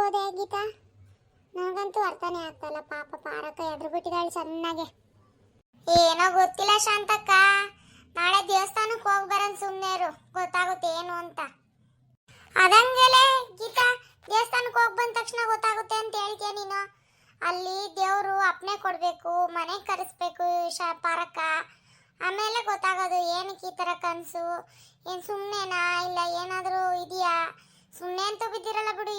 ಹೋದೆ ಗೀತಾ? ನನಗಂತೂ ಅರ್ಥನೇ ಆಗ್ತಲ್ಲ. ಪಾಪ ಪಾರಕ ಎದ್ರು ಬಿಟ್ಟಿದ್ದಾಳೆ ಚೆನ್ನಾಗೆ. ಏನೋ ಗೊತ್ತಿಲ್ಲ ಶಾಂತಕ್ಕ. ನಾಳೆ ದೇವಸ್ಥಾನಕ್ಕೆ ಹೋಗಿ ಬರೋಣ, ಸುಮ್ಮನೆ ಗೊತ್ತಾಗುತ್ತೆ ಏನು ಅಂತ. ಅದಂಗೆಲೆ ಗೀತಾ, ದೇವಸ್ಥಾನಕ್ಕೆ ಹೋಗಿ ಬಂದ ತಕ್ಷಣ ಗೊತ್ತಾಗುತ್ತೆ ಅಂತ ಹೇಳ್ತೀಯ ನೀನು? ಅಲ್ಲಿ ದೇವರು ಅಪ್ಪನೆ ಕೊಡಬೇಕು, ಮನೆಗೆ ಕರೆಸ್ಬೇಕು ಪಾರಕ್ಕ, ಆಮೇಲೆ ಗೊತ್ತಾಗೋದು ಏನಕ್ಕೆ ಈ ಥರ ಕನಸು. ಏನು ಸುಮ್ಮನೆನಾ ಇಲ್ಲ ಏನಾದರೂ ಇದೆಯಾ? ಸುಮ್ಮನೆ ಅಂತೂ ಬಿದ್ದಿರಲ್ಲ ಬಿಡು.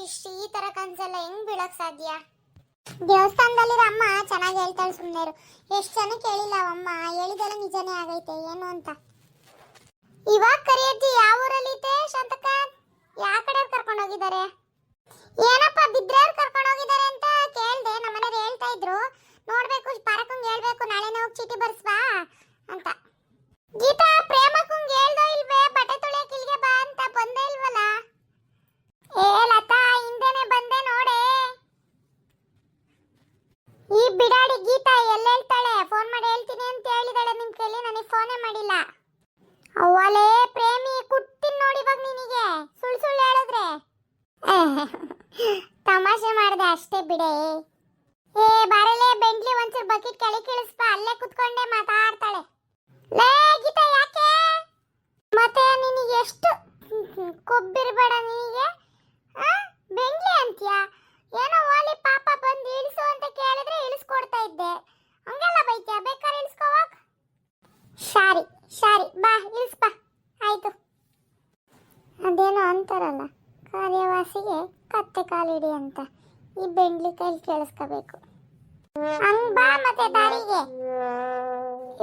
ಈ ಥರ ಕನಸೆಲ್ಲ ಹೆಂಗೆ ಬೀಳಕ್ಕೆ ಸಾಧ್ಯ? ದೇವಸ್ಥಾನದಲ್ಲಿರೋ ಅಮ್ಮ ಚೆನ್ನಾಗಿ ಹೇಳ್ತಾಳೆ, ಸುಮ್ಮನೆ. ಎಷ್ಟು ಜನಕ್ಕೆ ಹೇಳಿಲ್ಲ ಅವಮ್ಮ, ಹೇಳಿದೆಲ್ಲ ನಿಜನೇ ಆಗೈತೆ ಏನು ಅಂತ. ಇವಾಗ ಕರಿಯಜ್ಜಿ ಯಾವ ಊರಲ್ಲಿತೆ ಶಾಂತಕ್ಕ? ಯಾವ ಕಡೆ ಕರ್ಕೊಂಡು ಹೋಗಿದ್ದಾರೆ? ಏನಪ್ಪ ಬಿದ್ರವ್ರು ಕರ್ಕೊಂಡು ಹೋಗಿದ್ದಾರೆ ಅಂತ ಕೇಳ್ದೆ. ನಮ್ಮನೆಯವ್ರು ಹೇಳ್ತಾ ಇದ್ರು. ನೋಡ್ಬೇಕು, ಪಾರಕ್ಕಂಗೆ ಹೇಳ್ಬೇಕು, ನಾಳೆನೇ ಹೋಗಿ ಚೀಟಿ ಬರ್ಸ್ಬಾ ಅಂತ. ಗೀತಾ, ಪ್ರೇಮಕ್ಕಂಗೆ ಹೇಳ್ದೋ ಇಲ್ವೇ ಬಟ್ಟೆ ತೊಳೆಯಕ್ಕೆ ಇಲ್ಲಿಗೆ ಬಾ ಅಂತ? ಬಂದೇ ಇಲ್ವಲ್ಲ? ಏ ಲತಾ, ಹಿಂದೆನೆ ಬಂದೆ ನೋಡೆ. ಈ ಬಿಡಾಡಿ ಗೀತಾ ಎಲ್ಲ ಹೇಳ್ತಾಳೆ? ಫೋನ್ ಮಾಡಿ ಹೇಳ್ತೀನಿ ಅಂತ ಹೇಳಿದಾಳೆ ನಿಮ್ ಕೈಲಿ, ನನಗೆ ಫೋನೇ ಮಾಡಿಲ್ಲ. ಅವಲೇ ಪ್ರೇಮಿ, ಕುಟ್ತೀನಿ ನೋಡಿ ಇವಾಗ ನಿನಗೆ ಸುಳ್ಳು ಸುಳ್ಳು ಹೇಳಿದ್ರೆ. ತಮಾಷೆ ಮಾಡಿದೆ ಅಷ್ಟೇ ಬಿಡೆ. ಏ ಬಾರಲೇ ಬೆಂಡ್ಲಿ, ಒಂಚೂರು ಬಕೆಟ್ ಕೆಳಗೆ ಇಳಿಸ್ಬಾ, ಅಲ್ಲೇ ಕುತ್ಕೊಂಡೆ ಮಾತಾಡ್ತಾಳೆ. ಲೇ ಗೀತಾ, ಯಾಕೆ ಮತ್ತೆ ನಿನಗೆ ಎಷ್ಟು ಕೊಬ್ಬಿರಬೇಡ ನಿನಗೆ. ಬೆಂಡ್ಲಿ ಅಂತೀಯಾ? ಏನೋ ವಾಲಿ ಪಾಪ ಬಂದು ಇಳಿಸು ಅಂತ ಕೇಳಿದ್ರೆ ಇಳಿಸ್ಕೊಡ್ತಾ ಇದ್ದೆ, ಹಂಗೆಲ್ಲ ಬೈತ್ಯಾ? ಬೇಕಾದ್ರೆ ಇಳಿಸ್ಕೋವಾಗ. ಸಾರಿ ಸಾರಿ, ಬಾ ಇಳಿಸ್ಬಾ, ಆಯ್ತು. ಅದೇನೋ ಅಂತಾರಲ್ಲ, ಕಾರ್ಯವಾಸಿಗೆ ಕತ್ತೆ ಕಾಲಿಡಿ ಅಂತ. ಈ ಬೆಂಡ್ಲಿ ಕೈಲಿ ಕೇಳಿಸ್ಕೋಬೇಕು. ಹಂಗ್ ಬಾ ಮತ್ತೆ ದಾರಿಗೆ.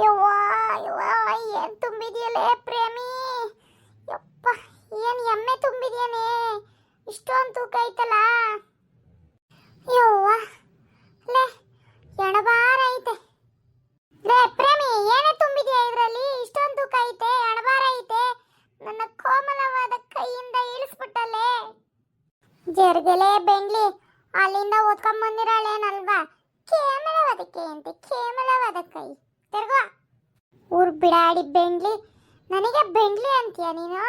ಯವ್ವಾ ಯವ್ವಾ, ಏನ್ ತುಂಬಿದ್ಯಲೇ ಪ್ರೇಮಿ. ಯಪ್ಪ, ಏನ್ ಎಮ್ಮೆ ತುಂಬಿದ್ಯಾನೆ, ಇಷ್ಟೊಂದು ತೂಕ ಐತಲ್ಲ. ಯವ್ವ ಲೇ, ಎಣಬಾರ ಐತೆ. ಲೇ ಪ್ರೇಮಿ, ಏನೇ ತುಂಬಿದ್ಯಾ ಇದ್ರಲ್ಲಿ? ಇಷ್ಟೊಂದು ತೂಕ ಐತೆ, ಎಣಬಾರ ಐತೆ. ನನ್ನ ಕೋಮಲವಾದ ಕೈಯಿಂದ ಇಳಿಸ್ಬಿಟ್ಟಲ್ಲೇ. ಜರ್ಗಲೇ ಬೆಂಡ್ಲಿ, ಅಲ್ಲಿಂದ ಓದ್ಕೊಂಡ್ ಬಂದಿರಾಳೇನಲ್ವಾ? ಕೇಮಲವಾದ ಕೈ ಅಂತೆ, ಕೇಮಲವಾದ ಕೈ. ತಿರ್ಗೋ ಊರ್ ಬಿಡಾಡಿ ಬೆಂಡ್ಲಿ. ನನಗೆ ಬೆಂಡ್ಲಿ ಅಂತೀಯ ನೀನು?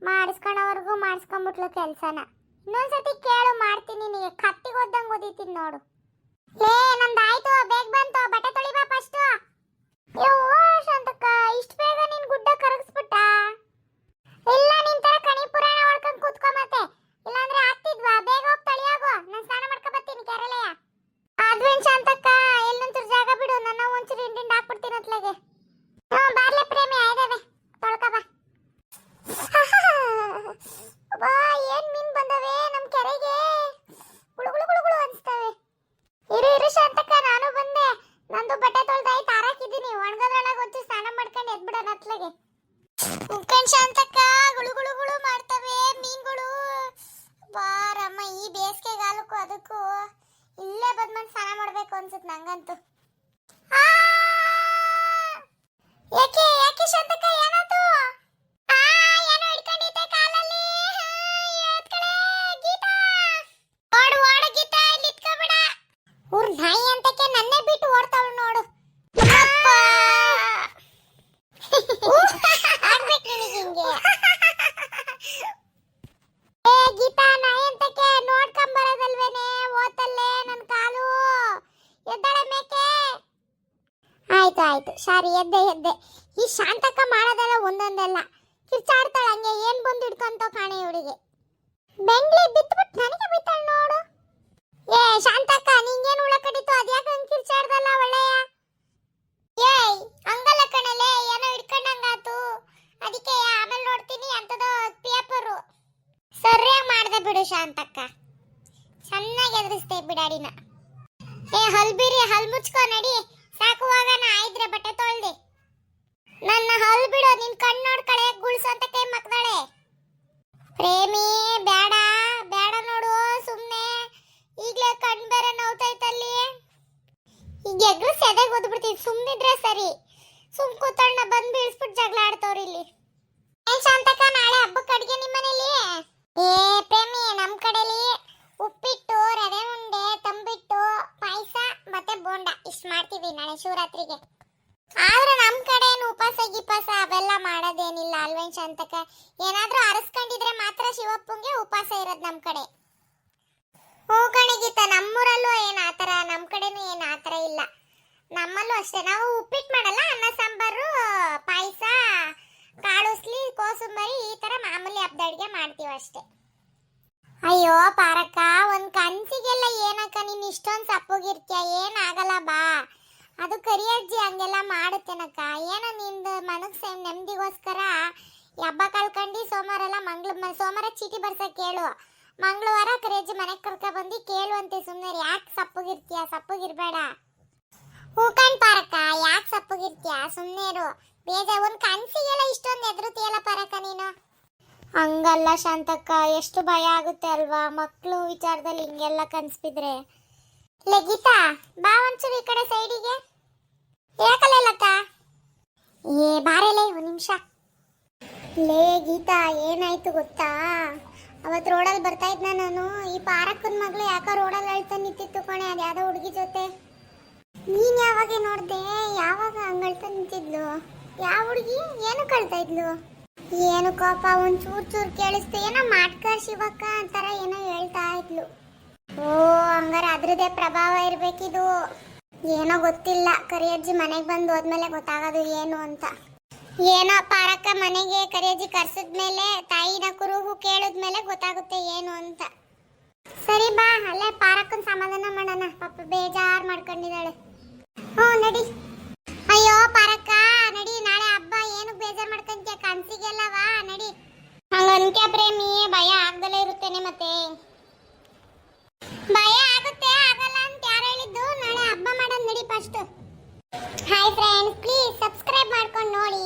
ಮಾಡಿಸ್ಕೊಳೋವರೆಗೂ ಮಾಡಿಸ್ಕೊಂಡ್ಬಿಟ್ಲು ಕೆಲಸನ. ಇನ್ನೊಂದ್ಸತಿ ಕೇಳು, ಮಾಡ್ತೀನಿ ನಿನಗೆ. ಕತ್ತಿಗೆ ಓದ್ದಂಗೆ ಓದಿತೀನಿ ನೋಡು. ಲೇ ನಂದಾಯ್ತು, ಬೇಗ ಬಂತು, ಬಟ್ಟೆ ತೊಳಿಬಾ ಫಸ್ಟು. ಯವ್ವ ಶಾಂತಕ್ಕ, ಇಷ್ಟು ಬೇಗ ನೀನ್ ಗುಡ್ಡ ಕರಗಿಸ್ಬಿಟ್ಟ? ಇಲ್ಲ, ನಿನ್ ತರ ಕಣಿ ಪುರಾಣ ಹೊಡ್ಕೊಂಡ್ ಕೂತ್ಕೊ ಮತ್ತೆ, ಇಲ್ಲಾಂದ್ರೆ ಆಗ್ತಿದ್ವಾ? ಬೇಗ ಹೋಗಿ ತೊಳಿಯಾಗು, ನಾನು ಸ್ನಾನ ಮಾಡ್ಕೊ ಬರ್ತೀನಿ ಕೆರಳೆಯ. ಅದ್ವೇನ್ ಶಾಂತಕ್ಕ, ಎಲ್ಲೊಂಚೂರು ಜಾಗ ಬಿಡು, ನನ್ನ ಒಂಚೂರು ಹಿಂಡಿಂಡ್ ಹಾಕ್ಬಿಡ್ತೀನಿ ಅತ್ಲಾಗೆ. ಬಾರ್ಲೆ ಪ್ರೇಮಿ, ಆಯ್ದವೆ ತೊಳ್ಕ ಬಾ. ಬಾ, ಏನ್ ಮೀನ್ ಬಂದವೆ ನಮ್ ಕೆರೆಗೆ, ಗುಳುಗುಳು ಗುಳುಗುಳು ಅನ್ಸ್ತವೆ. ಇರು ಶಾಂತಕ್ಕ, ನಾನು ಬಂದೆ. ನಂದು ಬಟ್ಟೆ ತೊಳ್ದಾಯ್ತು, ಹಾರಾಕಿದ್ದೀನಿ. ಒಣಗೋದ್ರೊಳಗೆ ಒಂಚೂರು ಸ್ನಾನ ಮಾಡ್ಕೊಂಡು ಎದ್ಬಿಡೋಣ ಅತ್ಲಾಗೆ. ಉಕ್ಕಣ್ ಶಾಂತಕ್ಕ, ಗುಳುಗುಳುಗುಳು ಮಾಡ್ತವೆ ಮೀನ್ಗಳು. ಬಾರಮ್ಮ, ಈ ಬೇಸಿಗೆಗಾಲಕ್ಕೂ ಅದಕ್ಕೂ ಇಲ್ಲೇ ಬಂದ್ಮಂದು ಸ್ನಾನ ಮಾಡ್ಬೇಕು ಅನ್ಸುತ್ತೆ ನಂಗಂತೂ. ಯಾಕೆ ಯಾಕೆ ಶಾಂತಕ್ಕ, ಏನಾಯ್ತು? ಏನೋ ಹಿಡ್ಕೊಂಡಿದ್ದೆ ಕಾಲಲ್ಲಿ. ಎತ್ಕಡೆ ಗೀತಾ, ಓಡು ಓಡು ಗೀತಾ, ಇಲ್ಲಿ ಇಟ್ಕೋಬೇಡ. ಊರ್ ನಾಯಿ ಅಂತಕ್ಕೆ ನನ್ನೇ ಬಿಟ್ಟು ಓಡ್ತಾವಳು ನೋಡು. ಆಗ್ಬೇಕು ನಿನಗೆ ಹಿಂಗೆ. ಏ ಗೀತಾ, ನಾಯಿ ಅಂತಕ್ಕೆ ನೋಡ್ಕೊಂಬರೋದಲ್ವೇನೆ, ಓತಲ್ಲೇ ನನ್ನ ಕಾಲು. ಎದ್ದಾಳೆ ಮೇಕೆ. ಆಯ್ತು ಆಯ್ತು, ಸಾರಿ, ಎದ್ದೆ. ಈ ಶಾಂತಕ್ಕ ಮಾಡೋದೆಲ್ಲ ಒಂದೊಂದೆಲ್ಲ ಕಿರ್ಚಾಡ್ತಾಳೆ ಹಂಗೆ. ಏನ್ ಬಂದು ಹಿಡ್ಕೊಂತ ಕಾಣೆ ಇವಳಿಗೆ. ಬೆಂಗ್ಲಿ ಬಿತ್ಬಿಟ್ಟು ನನಗೆ ಬಿತ್ತಾಳೆ ನೋಡು. ಏ ಶಾಂತಕ್ಕ, ನಿಂಗೇನು ಹುಳ ಕಡಿತು? ಅದ್ಯಾಕೆ ಹಂಗೆ ಕಿರ್ಚಾಡ್ದಲ್ಲ ಒಳ್ಳೆಯ? ಏಯ್ ಹಂಗಲ್ಲ ಕಣಲೆ, ಏನೋ ಹಿಡ್ಕೊಂಡಂಗಾತು, ಅದಕ್ಕೆ ಆಮೇಲೆ ನೋಡ್ತೀನಿ ಅಂತದ ಪೇಪರು. ಸರಿಯಾಗಿ ಮಾಡ್ದೆ ಬಿಡು ಶಾಂತಕ್ಕ, ಚೆನ್ನಾಗಿ ಎದುರಿಸ್ತೆ ಬಿಡಾಡಿನ. ಏ ಹಲ್ಬಿರಿ, ಹಲ್ ಮುಚ್ಕೊ ನಡಿ, ಸಾಕು ಹೋಗೋಣ. ಆಯ್ದ್ರೆ ಬಟ್ಟೆ ತೊಳ್ದೆ. ನನ್ನ ಹಲ್ ಬಿಡು, ನಿನ್ ಕಣ್ಣು ನೋಡ್ಕಳೆ, ಗುಳ್ಸು ಅಂತ ಕೈ ಮಕ್ದಾಳೆ. ಪ್ರೇಮಿ, ಬೇಡ ಬೇಡ ನೋಡು, ಸುಮ್ನೆ ಈಗ್ಲೇ ಕಣ್ ಬೇರೆ ನೋವ್ತೈತಲ್ಲಿ. ಈಗ ಎಗ್ರು ಸೆದೆಗೆ ಓದ್ಬಿಡ್ತೀವಿ, ಸುಮ್ನಿದ್ರೆ ಸರಿ. ಸುಮ್ ಕೂತಣ್ಣ ಬಂದ್ ಬೀಳ್ಸ್ಬಿಟ್ಟು ಜಗಳ ಆಡ್ತವ್ರಿ ಇಲ್ಲಿ. ಏನ್ ಶಾಂತಕ್ಕ, ನಾಳೆ ಹಬ್ಬಕ್ಕೆ ಅಡ್ಗೆ ನಿಮ್ಮನೇಲಿ? ಏ ಪ್ರೇಮಿ, ನಮ್ ಕಡೆಲಿ ಉಪ್ಪಿಟ್ಟು, ರವೆ ಉಂಡೆ, ತಂಬಿಟ್ಟು, ಪಾಯಸ ಮತ್ತೆ ಬೋಂಡ ಇಷ್ಟು ಮಾಡ್ತೀವಿ ನಾಳೆ ಶಿವರಾತ್ರಿಗೆ. ಆದ್ರೆ ನಮ್ ಕಡೆ ಏನು ಉಪವಾಸ ಗಿಪಾಸ ಅವೆಲ್ಲ ಮಾಡೋದೇನಿಲ್ಲ ಅಲ್ವೇನ್ ಶಾಂತಕ್ಕ? ಏನಾದ್ರೂ ಅರಸ್ಕೊಂಡಿದ್ರೆ ಮಾತ್ರ ಶಿವಪ್ಪಂಗೆ ಉಪವಾಸ ಇರೋದು ನಮ್ ಕಡೆ. ಹ್ಞೂ ಕಣೆ ಗೀತಾ, ನಮ್ಮೂರಲ್ಲೂ ಏನು ಆ ಥರ, ನಮ್ಮ ಕಡೆನೂ ಏನು ಆ ಥರ ಇಲ್ಲ. ನಮ್ಮಲ್ಲೂ ಅಷ್ಟೇ, ನಾವು ಉಪ್ಪಿಟ್ಟು ಮಾಡಲ್ಲ, ಅನ್ನ ಸಾಂಬಾರು, ಪಾಯಸ, ಕಾಳುಸ್ಲಿ, ಕೋಸಂಬರಿ ಈ ಥರ ಮಾಮೂಲಿ ಹಬ್ಬದ ಅಡುಗೆ ಮಾಡ್ತೀವಿ ಅಷ್ಟೇ. ಅಯ್ಯೋ ಪಾರಕ್ಕ, ಒಂದು ಕನ್ಸಿಗೆಲ್ಲ ಏನಕ್ಕ ನೀನು ಇಷ್ಟೊಂದು ಸಪ್ಪಗಿರ್ತೀಯ? ಏನಾಗಲ್ಲ ಬಾ, ಅದು ಕರಿಯಜ್ಜಿ ಹಂಗೆಲ್ಲ ಮಾಡುತ್ತೇನಕ್ಕ. ಏನೋ ನಿಂದು ಮನಸ್ಸು ನೆಮ್ಮದಿಗೋಸ್ಕರ ಈ ಹಬ್ಬ ಕಳ್ಕೊಂಡು ಸೋಮವಾರ ಚೀಟಿ ಬರ್ಸಕ್ಕೆ ಕೇಳು, ಮಂಗಳವಾರ ಕರಿಯಜ್ಜಿ ಮನೆಗೆ ಕರ್ಕೊಬಂದು ಕೇಳುವಂತೆ. ಸುಮ್ಮನೆ ಯಾಕೆ ಸಪ್ಪಗಿರ್ತೀಯ? ಸಪ್ಪಗಿರ್ಬೇಡ. ಹೂಕಂಡ್ ಪಾರಕ್ಕ, ಯಾಕೆ ಸಪ್ಪಗಿರ್ತೀಯ? ಸುಮ್ಮನೆ ಇರು. ಒಂದು ಕನ್ಸಿಗೆಲ್ಲ ಇಷ್ಟೊಂದು ಎದುರುತ್ತೀಯಲ್ಲ ಪಾರಕ್ಕ ನೀನು. ಹಂಗಲ್ಲ ಶಾಂತಕ್ಕ, ಎಷ್ಟು ಭಯ ಆಗುತ್ತೆ ಅಲ್ವಾ ಮಕ್ಕಳು ವಿಚಾರದಲ್ಲಿ ಹಿಂಗೆಲ್ಲ ಕನ್ಸ್ಬಿದ್ರೆ. ಲೇ ಗೀತಾ, ಬಾ ಒಂಚೂರು ಈ ಕಡೆ ಸೈಡಿಗೆ. ಯಾಕಲ್ಲಕ್ಕ? ಬಾರಲೇ ಒಂದು ನಿಮಿಷ. ಲೇ ಗೀತಾ, ಏನಾಯ್ತು ಗೊತ್ತಾ? ಅವತ್ತು ರೋಡಲ್ಲಿ ಬರ್ತಾ ಇದ್ನ ನಾನು, ಈ ಪಾರಕ್ಕನ ಮಗಳು ಯಾಕೋ ರೋಡಲ್ಲಿ ಅಳ್ತಾ ನಿಂತಿತ್ತು ಕಣೆ, ಅದು ಯಾವುದೋ ಹುಡುಗಿ ಜೊತೆ. ನೀನು ಯಾವಾಗ ನೋಡ್ದೆ? ಯಾವಾಗ ಹಂಗಳ್ತಾ ನಿಂತಿದ್ಲು? ಯಾವ ಹುಡುಗಿ? ಏನು ಕಳ್ತಾ ಇದ್ಲು? ಏನು ಕೋಪ, ಒಂದು ಚೂರು ಕೇಳಿಸ್ತು. ಏನೋ ಮಾಡ್ಕ ಶಿವಕ್ಕ ಅಂತಾರ ಏನೋ ಹೇಳ್ತಾ ಇದ್ಲು. ಓ ಹಂಗಾರೆ ಅದ್ರದ್ದೇ ಪ್ರಭಾವ ಇರ್ಬೇಕಿದು. ಏನೋ ಗೊತ್ತಿಲ್ಲ, ಕರಿಯಜ್ಜಿ ಮನೆಗೆ ಬಂದು ಹೋದ್ಮೇಲೆ ಗೊತ್ತಾಗೋದು ಏನು ಅಂತ. ಏನೋ ಪಾರಕ್ಕ ಮನೆಗೆ ಕರಿಯಜ್ಜಿ ಕರ್ಸಿದ್ಮೇಲೆ, ತಾಯಿನ ಕುರುಹು ಕೇಳಿದ್ಮೇಲೆ ಗೊತ್ತಾಗುತ್ತೆ ಏನು ಅಂತ. ಸರಿ ಬಾ, ಅಲ್ಲೇ ಪಾರಕ್ಕನ ಸಮಾಧಾನ ಮಾಡೋಣ, ಪಾಪ ಬೇಜಾರು ಮಾಡ್ಕೊಂಡಿದ್ದಾಳೆ. ಹ್ಞೂ ನಡಿ. ಅಯ್ಯೋ ಪಾರಕ್ಕ ನಡಿ, ನಾಳೆ ಹಬ್ಬ, ಏನು ಬೇಜಾರು ಮಾಡ್ಕೊಂತೀಯ? ಕನ್ಸಿಗೆಲ್ಲವಾ ನಡಿ. ಹಂಗನ್ಕೆ ಪ್ರೇಮಿ, ಭಯ ಆಗ್ದಲೇ ಇರುತ್ತೇನೆ ಮತ್ತೆ. ಭಯ ಆಗುತ್ತೆ ಆಗಲ್ಲ ಅಂತ ಯಾರು ಹೇಳಿದ್ದು? ನಾಳೆ ಹಬ್ಬ ಮಾಡೋಣ ನಡಿ first. Hi friends, please subscribe ಮಾಡ್ಕೊಂಡು ನೋಡಿ.